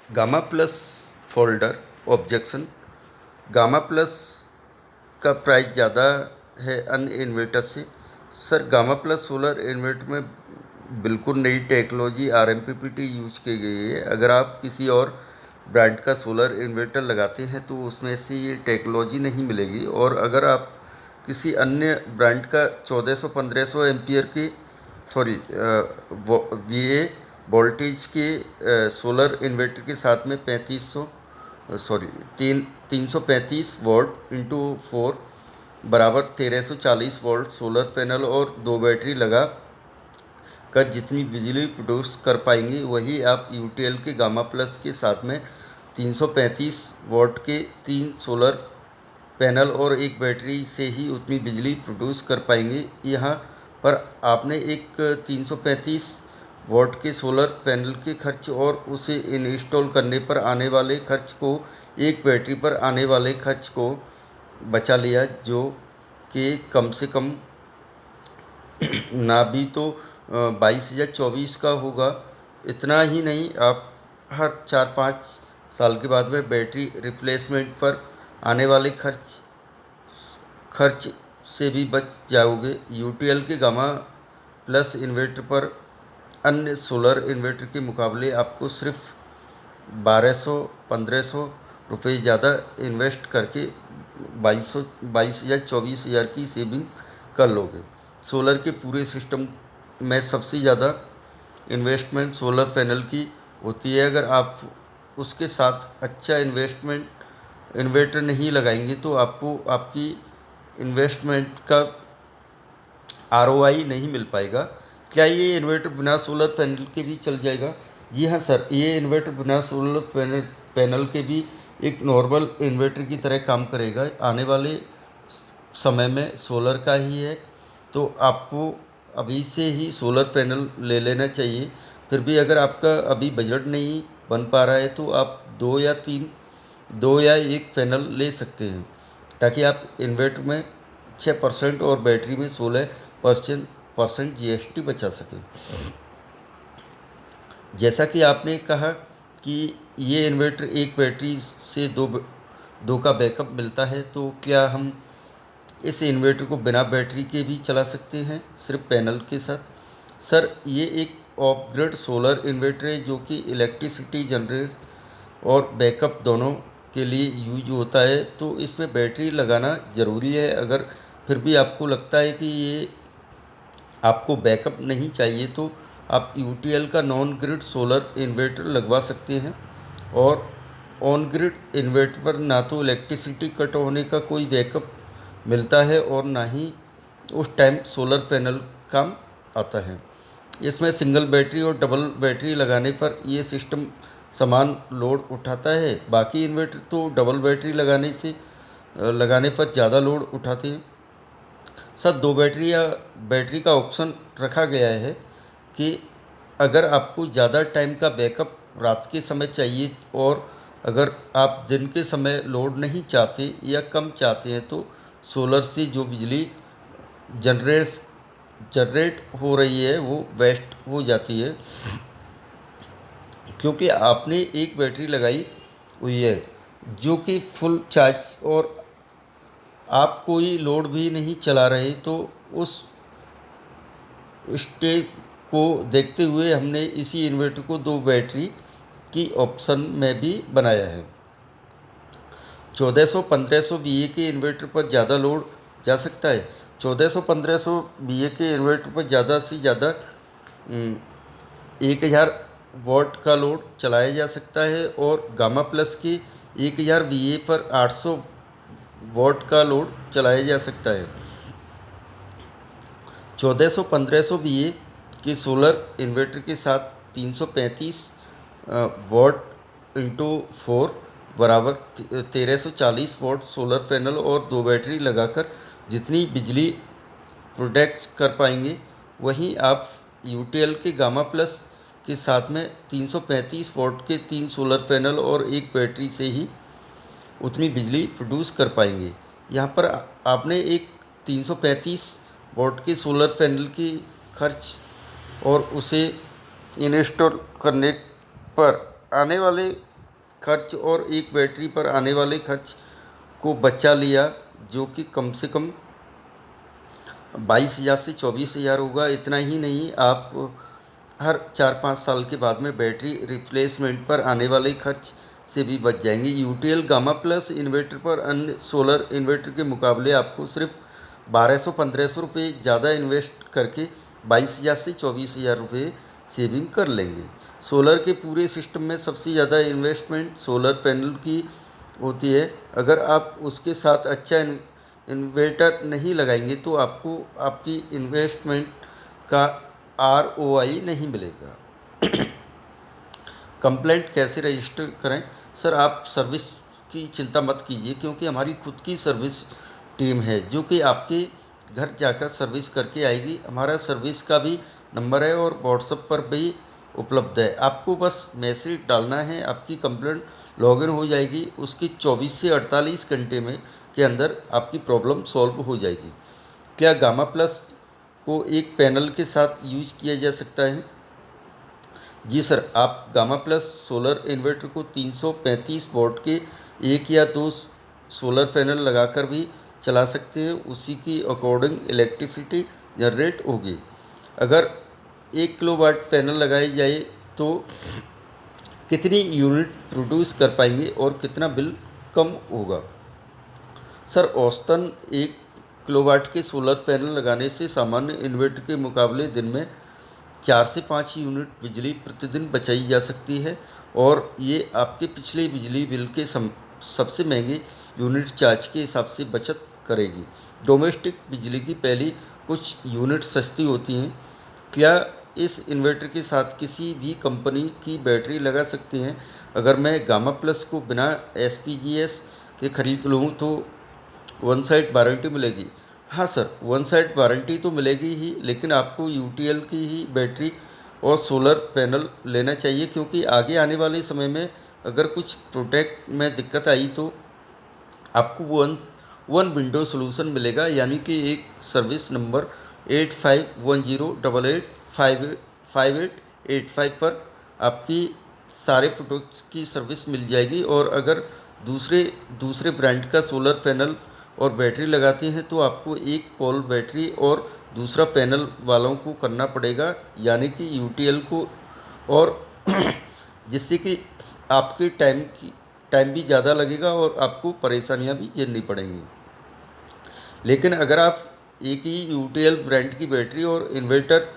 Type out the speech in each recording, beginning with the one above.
Gamma plus folder objection. Gamma plus का price ज़्यादा है अन्य इन्वर्टर से। Sir, Gamma Plus solar inverter में बिल्कुल नई टेक्नोलॉजी आरएमपीपीटी यूज की गई है। अगर आप किसी और ब्रांड का सोलर इन्वर्टर लगाते हैं तो उसमें से ये टेक्नोलॉजी नहीं मिलेगी। और अगर आप किसी अन्य ब्रांड का 1400-1500 एम्पियर की वीए वोल्टेज के सोलर इन्वर्टर के साथ में 335 वोल्ट इंटू 4 बराबर 1340 वोल्ट सोलर पैनल और 2 बैटरी लगा कर जितनी बिजली प्रोड्यूस कर पाएंगी, वही आप यूटीएल के गामा प्लस के साथ में 335 वोल्ट के 3 सोलर पैनल और एक बैटरी से ही उतनी बिजली प्रोड्यूस कर पाएंगे। यहाँ पर आपने एक 335 वोल्ट के सोलर पैनल के खर्च और उसे इंस्टॉल करने पर आने वाले खर्च को, एक बैटरी पर आने वाले खर्च को बचा लिया, जो कि कम से कम ना भी तो 22 या 24 का होगा। इतना ही नहीं, आप हर 4-5 साल के बाद में बैटरी रिप्लेसमेंट पर आने वाले खर्च से भी बच जाओगे। यूटीएल के गामा प्लस इन्वर्टर पर अन्य सोलर इन्वर्टर के मुकाबले आपको सिर्फ 1200-1500 रुपये ज़्यादा इन्वेस्ट करके 22 या 24,000 की सेविंग कर लोगे। सोलर के पूरे सिस्टम में सबसे ज़्यादा इन्वेस्टमेंट सोलर पैनल की होती है। अगर आप उसके साथ अच्छा इन्वर्टर नहीं लगाएंगे तो आपको आपकी इन्वेस्टमेंट का आरओआई नहीं मिल पाएगा। क्या ये इन्वर्टर बिना सोलर पैनल के भी चल जाएगा? जी हाँ सर, ये इन्वर्टर बिना सोलर पैनल के भी एक नॉर्मल इन्वर्टर की तरह काम करेगा। आने वाले समय में सोलर का ही है, तो आपको अभी से ही सोलर पैनल ले लेना चाहिए। फिर भी अगर आपका अभी बजट नहीं बन पा रहा है तो आप 2 या 1 पैनल ले सकते हैं, ताकि आप इन्वर्टर में 6% और बैटरी में 16% जीएसटी बचा सकें। जैसा कि आपने कहा कि ये इन्वर्टर एक बैटरी से दो का बैकअप मिलता है, तो क्या हम इस इन्वर्टर को बिना बैटरी के भी चला सकते हैं, सिर्फ पैनल के साथ? सर, ये एक ऑफ ग्रिड सोलर इन्वर्टर है जो कि इलेक्ट्रिसिटी जनरेट और बैकअप दोनों के लिए यूज होता है, तो इसमें बैटरी लगाना ज़रूरी है। अगर फिर भी आपको लगता है कि ये आपको बैकअप नहीं चाहिए तो आप यूटीएल का नॉन ग्रिड सोलर इन्वर्टर लगवा सकते हैं। और ऑन ग्रिड इन्वर्टर पर ना तो इलेक्ट्रिसिटी कट होने का कोई बैकअप मिलता है और ना ही उस टाइम सोलर पैनल काम आता है। इसमें सिंगल बैटरी और डबल बैटरी लगाने पर ये सिस्टम समान लोड उठाता है। बाकी इन्वर्टर तो डबल बैटरी लगाने पर ज़्यादा लोड उठाते हैं। सर, 2 बैटरी का ऑप्शन रखा गया है कि अगर आपको ज़्यादा टाइम का बैकअप रात के समय चाहिए और अगर आप दिन के समय लोड नहीं चाहते या कम चाहते हैं, तो सोलर से जो बिजली जनरेट हो रही है वो वेस्ट हो जाती है, क्योंकि आपने एक बैटरी लगाई हुई है जो कि फुल चार्ज और आप कोई लोड भी नहीं चला रहे। तो उस स्टेज को देखते हुए हमने इसी इन्वर्टर को 2 बैटरी की ऑप्शन में भी बनाया है। 1400-1500 वीए के इन्वर्टर पर ज़्यादा लोड जा सकता है। 1400-1500 वीए के इन्वर्टर पर ज़्यादा से ज़्यादा 1000 वॉट का लोड चलाया जा सकता है और गामा प्लस की 1000 वीए पर 800 वॉट का लोड चलाया जा सकता है। 1400-1500 वीए के सोलर इन्वर्टर के साथ 335 वॉट इंटू 4 बराबर 1340 वॉट सोलर पैनल और 2 बैटरी लगाकर जितनी बिजली प्रोडक्ट कर पाएंगे, वहीं आप यूटीएल के गामा प्लस के साथ में 335 वॉट के 3 सोलर पैनल और एक बैटरी से ही उतनी बिजली प्रोड्यूस कर पाएंगे। यहाँ पर आपने एक 335 वॉट के सोलर पैनल की खर्च और उसे इंस्टॉल करने पर आने वाले खर्च और एक बैटरी पर आने वाले खर्च को बचा लिया, जो कि कम से कम 22,000 से 24,000 होगा। इतना ही नहीं, आप हर 4-5 साल के बाद में बैटरी रिप्लेसमेंट पर आने वाले खर्च से भी बच जाएंगे। यूटीएल गामा प्लस इन्वर्टर पर अन्य सोलर इन्वर्टर के मुकाबले आपको सिर्फ 1200-1500 रुपये ज़्यादा इन्वेस्ट करके 22,000 से 24,000 रुपये सेविंग कर लेंगे। सोलर के पूरे सिस्टम में सबसे ज़्यादा इन्वेस्टमेंट सोलर पैनल की होती है। अगर आप उसके साथ अच्छा इन्वर्टर नहीं लगाएंगे तो आपको आपकी इन्वेस्टमेंट का ROI नहीं मिलेगा। कंप्लेंट कैसे रजिस्टर करें? सर, आप सर्विस की चिंता मत कीजिए, क्योंकि हमारी खुद की सर्विस टीम है जो कि आपके घर जाकर सर्विस करके आएगी। हमारा सर्विस का भी नंबर है और व्हाट्सएप पर भी उपलब्ध है। आपको बस मैसेज डालना है, आपकी कंप्लेंट लॉगिन हो जाएगी। उसकी 24 से 48 घंटे में के अंदर आपकी प्रॉब्लम सॉल्व हो जाएगी। क्या गामा प्लस को एक पैनल के साथ यूज किया जा सकता है? जी सर, आप गामा प्लस सोलर इन्वर्टर को 335 वोल्ट के एक या दो सोलर पैनल लगाकर भी चला सकते हैं। उसी की अकॉर्डिंग इलेक्ट्रिसिटी जनरेट होगी। अगर 1 किलोवाट पैनल लगाई जाए तो कितनी यूनिट प्रोड्यूस कर पाएंगे और कितना बिल कम होगा? सर, औसतन 1 किलोवाट के सोलर पैनल लगाने से सामान्य इन्वर्टर के मुकाबले दिन में 4 से 5 यूनिट बिजली प्रतिदिन बचाई जा सकती है, और ये आपके पिछले बिजली बिल के सबसे महंगे यूनिट चार्ज के हिसाब से बचत करेगी। डोमेस्टिक बिजली की पहली कुछ यूनिट सस्ती होती हैं। क्या इस इन्वर्टर के साथ किसी भी कंपनी की बैटरी लगा सकते हैं? अगर मैं गामा प्लस को बिना SPGS के खरीद लूँ तो वन साइड वारंटी मिलेगी? हाँ सर, वन साइड वारंटी तो मिलेगी ही, लेकिन आपको यूटीएल की ही बैटरी और सोलर पैनल लेना चाहिए, क्योंकि आगे आने वाले समय में अगर कुछ प्रोटेक्ट में दिक्कत आई तो आपको वन विंडो सोल्यूशन मिलेगा, यानी कि एक सर्विस नंबर 8510885885 पर आपकी सारे प्रोडक्ट्स की सर्विस मिल जाएगी। और अगर दूसरे ब्रांड का सोलर पैनल और बैटरी लगाते हैं तो आपको एक कॉल बैटरी और दूसरा पैनल वालों को करना पड़ेगा, यानी कि यूटीएल को, और जिससे कि आपके टाइम भी ज़्यादा लगेगा और आपको परेशानियां भी झेलनी पड़ेंगी। लेकिन अगर आप एक ही यूटीएल ब्रांड की बैटरी और इन्वर्टर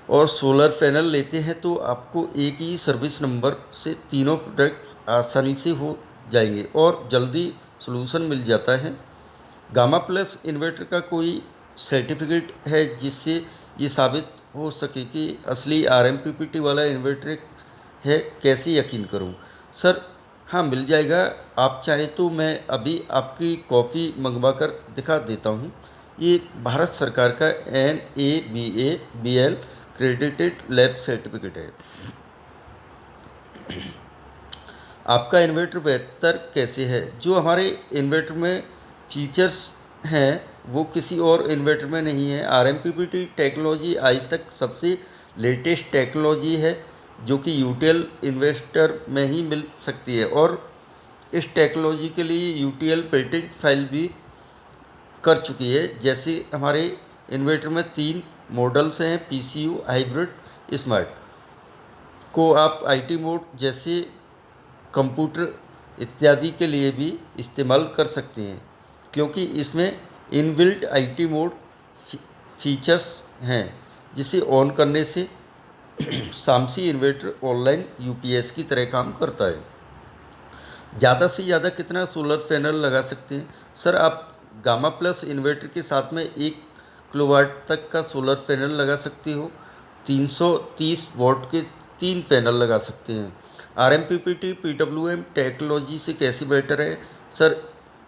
और सोलर पैनल लेते हैं तो आपको एक ही सर्विस नंबर से तीनों प्रोडक्ट आसानी से हो जाएंगे और जल्दी सॉल्यूशन मिल जाता है। गामा प्लस इन्वर्टर का कोई सर्टिफिकेट है जिससे ये साबित हो सके कि असली RMPPT वाला इन्वर्टर है? कैसे यकीन करूं? सर, हाँ, मिल जाएगा। आप चाहे तो मैं अभी आपकी कॉपी मंगवा कर दिखा देता हूँ। ये भारत सरकार का NABABL क्रेडिटेड लैब सर्टिफिकेट है। आपका इन्वर्टर बेहतर कैसे है? जो हमारे इन्वर्टर में फीचर्स हैं वो किसी और इन्वर्टर में नहीं है। RMPPT टेक्नोलॉजी आज तक सबसे लेटेस्ट टेक्नोलॉजी है जो कि यूटीएल इन्वर्टर में ही मिल सकती है, और इस टेक्नोलॉजी के लिए यूटीएल पेटेंट फाइल भी कर चुकी है। जैसे हमारे इन्वर्टर में 3 मॉडल्स हैं, PCU, हाइब्रिड, स्मार्ट, को आप IT मोड जैसे कंप्यूटर इत्यादि के लिए भी इस्तेमाल कर सकते हैं, क्योंकि इसमें इनबिल्ट IT मोड फीचर्स हैं, जिसे ऑन करने से सामसी इन्वर्टर ऑनलाइन UPS की तरह काम करता है। ज़्यादा से ज़्यादा कितना सोलर पैनल लगा सकते हैं? सर, आप गामा प्लस इन्वर्टर के साथ में 1 किलोवाट तक का सोलर पैनल लगा सकते हो। 330 वॉट के 3 पैनल लगा सकते हैं। RMPPT PWM टेक्नोलॉजी से कैसे बेटर है? सर,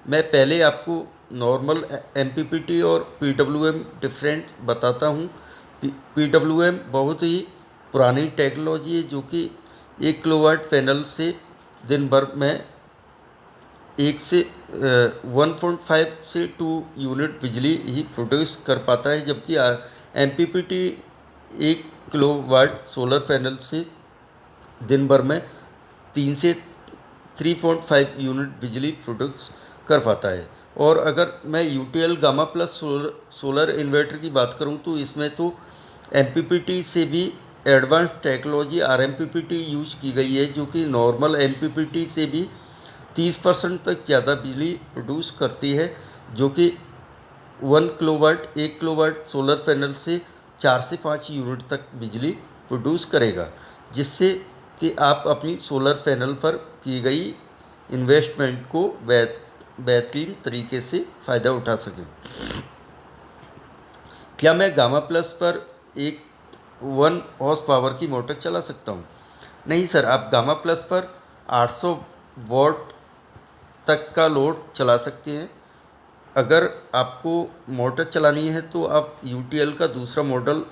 मैं पहले आपको नॉर्मल MPPT और PWM डिफरेंट बताता हूँ। PWM बहुत ही पुरानी टेक्नोलॉजी है जो कि 1 किलोवाट पैनल से दिन भर में 1.5 से 2 यूनिट बिजली ही प्रोड्यूस कर पाता है, जबकि MPPT 1 किलोवाट सोलर पैनल से दिन भर में 3 से 3.5 यूनिट बिजली प्रोड्यूस कर पाता है। और अगर मैं UTL gamma Plus solar inverter की बात करूं तो इसमें तो एमपीपीटी से भी एडवांस टेक्नोलॉजी आरएमपीपीटी यूज की गई है, जो कि नॉर्मल एमपीपीटी से भी 30% तक ज़्यादा बिजली प्रोड्यूस करती है, जो कि 1 किलोवाट सोलर पैनल से 4 से 5 यूनिट तक बिजली प्रोड्यूस करेगा, जिससे कि आप अपनी सोलर पैनल पर की गई इन्वेस्टमेंट को बेहतरीन तरीके से फ़ायदा उठा सकें। क्या मैं गामा प्लस पर एक 1 हॉर्स पावर की मोटर चला सकता हूँ? नहीं सर, आप गामा प्लस पर 800 वॉट तक का लोड चला सकते हैं। अगर आपको मोटर चलानी है तो आप यूटीएल का दूसरा मॉडल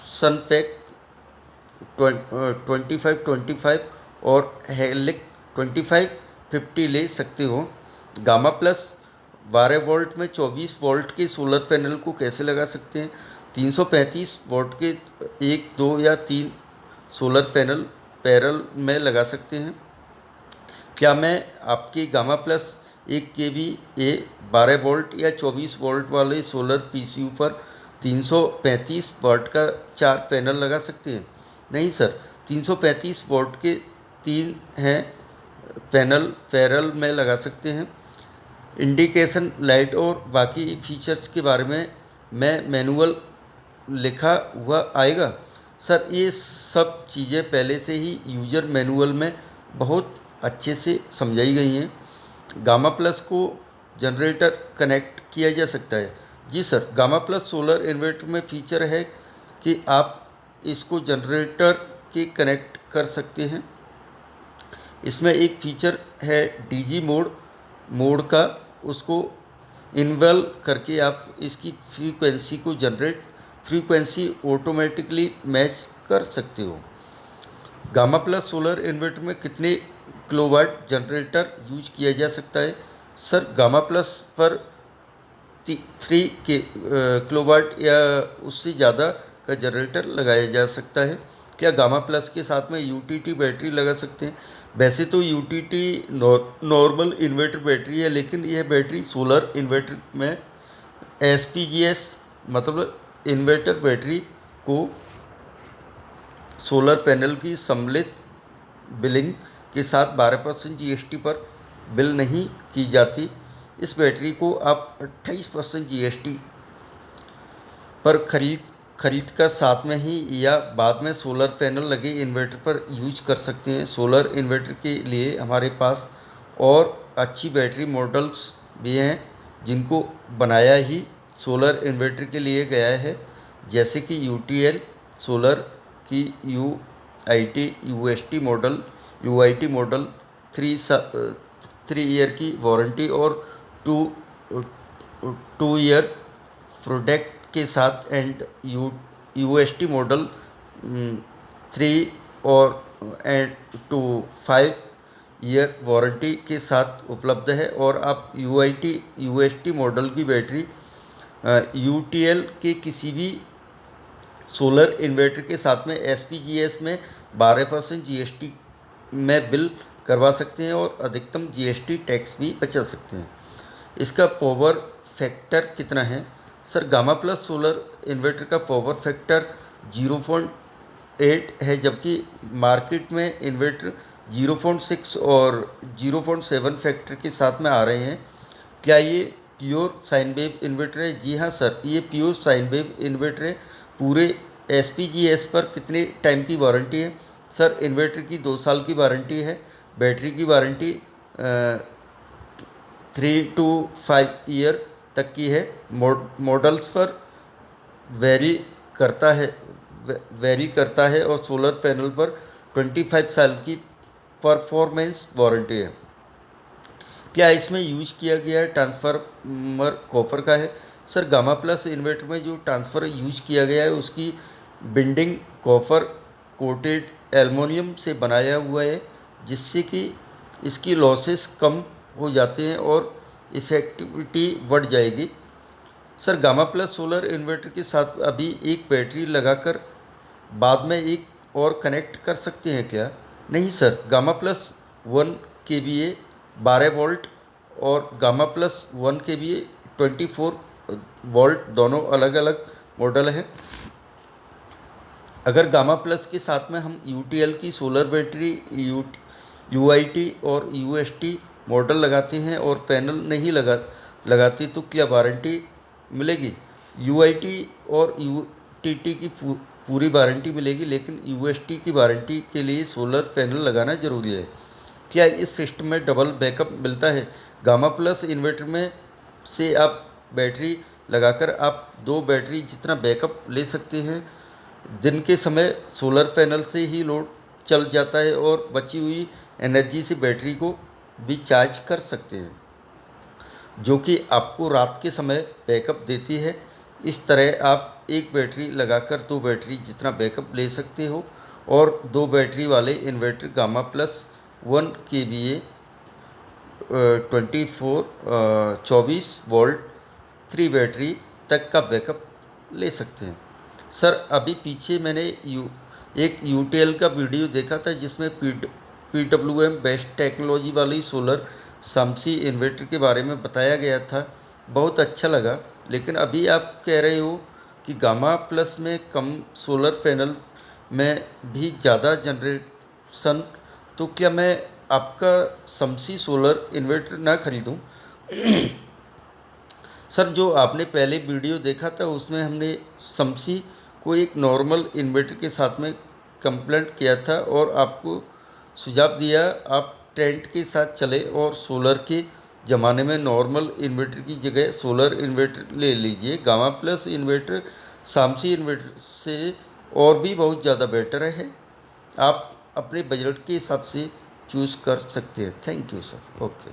सनफेक 2525 और हेलिक 2550 ले सकते हो। गामा प्लस 12 वोल्ट में 24 वोल्ट के सोलर पैनल को कैसे लगा सकते हैं? 335 वोल्ट के 1, 2 या 3 सोलर पैनल पैरेलल में लगा सकते हैं। क्या मैं आपके गामा प्लस 1 kVA 12 वोल्ट या 24 वोल्ट वाले सोलर पीसीयू पर 335 वाट का 4 पैनल लगा सकते हैं? नहीं सर, 335 वोल्ट के 3 हैं पैनल पैरेलल में लगा सकते हैं। इंडिकेशन लाइट और बाकी फीचर्स के बारे में मैं मैनुअल लिखा हुआ आएगा। सर, ये सब चीज़ें पहले से ही यूजर मैनुअल में बहुत अच्छे से समझाई गई हैं। गामा प्लस को जनरेटर कनेक्ट किया जा सकता है। जी sir, Gamma Plus solar inverter में फीचर है कि आप इसको जनरेटर के कनेक्ट कर सकते हैं। इसमें एक फीचर है डीजी मोड का, उसको इन्वॉल्व करके आप इसकी फ्रीक्वेंसी को फ्रीक्वेंसी ऑटोमेटिकली मैच कर सकते हो। गामा प्लस सोलर इन्वर्टर में कितने किलोवाट जनरेटर यूज किया जा सकता है? सर, गामा प्लस पर 3 किलोवाट या उससे ज़्यादा का जनरेटर लगाया जा सकता है। क्या गामा प्लस के साथ में यूटीटी बैटरी लगा सकते हैं? वैसे तो यूटीटी नॉर्मल इन्वर्टर बैटरी है, लेकिन यह बैटरी सोलर इन्वर्टर में एसपीजीएस मतलब इन्वर्टर बैटरी को सोलर पैनल की सम्मिलित बिलिंग के साथ 12% जीएसटी पर बिल नहीं की जाती। इस बैटरी को आप 28% जीएसटी पर खरीद कर साथ में ही या बाद में सोलर पैनल लगे इन्वर्टर पर यूज कर सकते हैं। सोलर इन्वर्टर के लिए हमारे पास और अच्छी बैटरी मॉडल्स भी हैं, जिनको बनाया ही सोलर इन्वर्टर के लिए गया है, जैसे कि यूटीएल सोलर की यूआईटी मॉडल 3 ईयर की वारंटी और 2 ईयर प्रोडक्ट के साथ एंड यूएसटी मॉडल 3 और एंड 5 ईयर वारंटी के साथ उपलब्ध है। और आप यूएसटी मॉडल की बैटरी यूटीएल के किसी भी सोलर इन्वर्टर के साथ में एसपीजीएस में 12% जीएसटी में बिल करवा सकते हैं और अधिकतम जीएसटी टैक्स भी बचा सकते हैं। इसका पावर फैक्टर कितना है? Sir, Gamma Plus solar inverter का पावर फैक्टर 0.8 है, जबकि मार्केट में इन्वर्टर 0.6 और 0.7 फैक्टर के साथ में आ रहे हैं। क्या ये प्योर साइन वेव इन्वर्टर है? जी हाँ सर, ये प्योर साइन वेव इन्वर्टर है। पूरे एसपीजीएस पर कितने टाइम की वारंटी है? सर, इन्वर्टर की 2 साल की वारंटी है। बैटरी की वारंटी 3 to 5 ईयर तक की है। मॉडल्स पर वेरी करता है और सोलर पैनल पर 25 साल की परफॉर्मेंस वारंटी है। क्या इसमें यूज किया गया ट्रांसफार्मर कॉपर का है? सर, गामा प्लस इन्वर्टर में जो ट्रांसफर यूज किया गया है उसकी बिंडिंग कॉपर कोटेड एल्युमिनियम से बनाया हुआ है, जिससे कि इसकी लॉसेस कम हो जाते हैं और इफ़ेक्टिविटी बढ़ जाएगी। Sir, Gamma Plus solar inverter के साथ अभी एक बैटरी लगाकर बाद में 1 और कनेक्ट कर सकते हैं क्या? नहीं sir, Gamma plus 1 kVA 12 volt और गामा प्लस 1 kVA 24 वोल्ट दोनों अलग अलग मॉडल हैं। अगर गामा प्लस के साथ में हम यूटीएल की सोलर बैटरी यूआईटी और यूएसटी मॉडल लगाते हैं और पैनल नहीं लगाते तो क्या वारंटी मिलेगी? यूआईटी और यूटीटी की पूरी वारंटी मिलेगी, लेकिन यूएसटी की वारंटी के लिए सोलर पैनल लगाना ज़रूरी है। क्या इस सिस्टम में डबल बैकअप मिलता है? गामा प्लस इन्वर्टर में से आप बैटरी लगाकर आप 2 बैटरी जितना बैकअप ले सकते हैं। दिन के समय सोलर पैनल से ही लोड चल जाता है और बची हुई एनर्जी से बैटरी को भी चार्ज कर सकते हैं, जो कि आपको रात के समय बैकअप देती है। इस तरह आप एक बैटरी लगाकर 2 बैटरी जितना बैकअप ले सकते हो और 2 बैटरी वाले inverter gamma plus 1 kVA 24 volt 3 battery तक का बैकअप ले सकते हैं। सर, अभी पीछे मैंने एक यूटीएल का वीडियो देखा था जिसमें PWM बेस्ट टेक्नोलॉजी वाली सोलर सामसी इन्वर्टर के बारे में बताया गया था, बहुत अच्छा लगा। लेकिन अभी आप कह रहे हो कि गामा प्लस में कम सोलर पैनल में भी ज़्यादा जनरेशन, तो क्या मैं आपका सामसी सोलर इन्वर्टर ना खरीदूं? सर, जो आपने पहले वीडियो देखा था उसमें हमने सामसी को एक नॉर्मल इन्वर्टर के साथ में कंप्लेंट किया था और आपको सुझाव दिया आप ट्रेंड के साथ चले और सोलर के ज़माने में नॉर्मल इन्वर्टर की जगह सोलर इन्वर्टर ले लीजिए। Gamma plus inverter Samsi inverter से और भी बहुत ज़्यादा बेटर है। आप अपने बजट के हिसाब से चूज़ कर सकते हैं। Thank you sir. ओके।